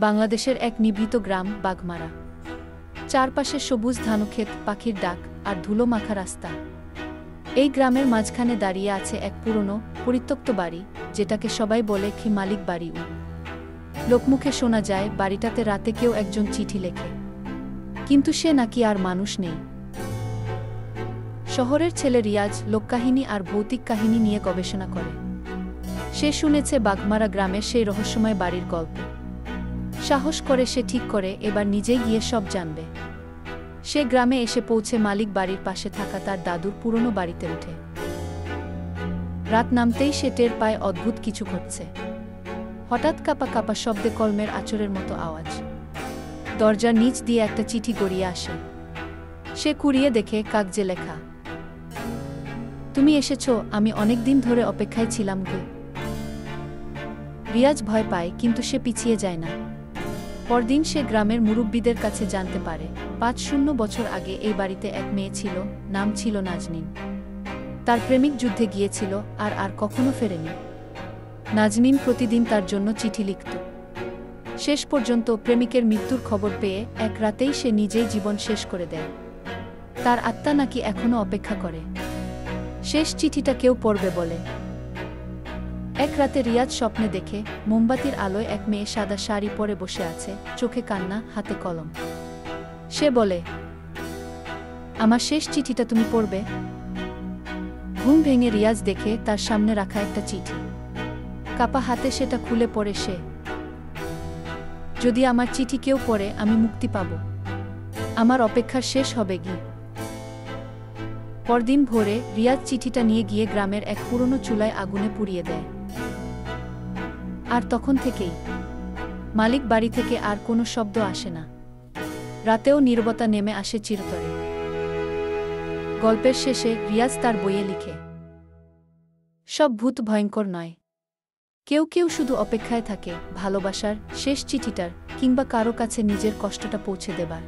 বাংলাদেশের এক নিভৃত গ্রাম বাঘমারা। চারপাশে সবুজ ধানক্ষেত, পাখির ডাক আর ধুলো মাখা রাস্তা। এই গ্রামের মাঝখানে দাঁড়িয়ে আছে এক পুরনো পরিত্যক্ত বাড়ি, যেটাকে সবাই বলে কি মালিক বাড়ি। লোকমুখে শোনা যায় বাড়িটাতে রাতে কেউ একজন চিঠি লেখে, কিন্তু সে নাকি আর মানুষ নেই। শহরের ছেলে রিয়াজ লোককাহিনী আর ভৌতিক কাহিনী নিয়ে গবেষণা করে। সে শুনেছে বাঘমারা গ্রামের সেই রহস্যময় বাড়ির গল্প। সাহস করে সে ঠিক করে এবার নিজেই গিয়ে সব জানবে। সে গ্রামে এসে পৌঁছে মালিক বাড়ির পাশে থাকা তার দাদুর পুরনো বাড়িতে ওঠে। রাত নামতেই সে টের পায় অদ্ভুত কিছু ঘটছে। হঠাৎ কাপা কাপা শব্দে কলমের আঁচড়ের মতো আওয়াজ। দরজার নিচ দিয়ে একটা চিঠি গড়িয়ে আসে। সে কুড়িয়ে দেখে কাগজে লেখা, তুমি এসেছো, আমি অনেক দিন ধরে অপেক্ষায় ছিলাম গো। রিয়াজ ভয় পায়, কিন্তু সে পিছিয়ে যায় না। পরদিন সে গ্রামের মুরব্বীদের কাছে জানতে পারে ৫০ বছর আগে এই বাড়িতে এক মেয়ে ছিল, নাম ছিল নাজনীন। তার প্রেমিক যুদ্ধে গিয়েছিল আর আর কখনো ফেরেনি। নাজনীন প্রতিদিন তার জন্য চিঠি লিখত। শেষ পর্যন্ত প্রেমিকের মৃত্যুর খবর পেয়ে এক রাতেই সে নিজেই জীবন শেষ করে দেয়। তার আত্মা নাকি এখনো অপেক্ষা করে, শেষ চিঠিটা কেউ পড়বে বলে। এক রাতে রিয়াজ স্বপ্নে দেখে মোমবাতির আলোয় এক মেয়ে সাদা শাড়ি পরে বসে আছে, চোখে কান্না, হাতে কলম। সে বলে, আমার শেষ চিঠিটা তুমি পড়বে? ঘুম ভেঙে রিয়াজ দেখে তার সামনে রাখা একটা চিঠি। কাপা হাতে সেটা খুলে পড়ে সে, যদি আমার চিঠি কেউ পড়ে আমি মুক্তি পাব, আমার অপেক্ষার শেষ হবে কি। পরদিন ভোরে রিয়াজ চিঠিটা নিয়ে গিয়ে গ্রামের এক পুরনো চুলায় আগুনে পুড়িয়ে দেয়। আর তখন থেকেই মালিক বাড়ি থেকে আর কোনো শব্দ আসে না। রাতেও নীরবতা নেমে আসে চিরতরে। গল্পের শেষে রিয়াজ তার বইয়ে লিখে, সব ভূত ভয়ঙ্কর নয়, কেউ কেউ শুধু অপেক্ষায় থাকে ভালোবাসার শেষ চিঠিটার, কিংবা কারো কাছে নিজের কষ্টটা পৌঁছে দেবার।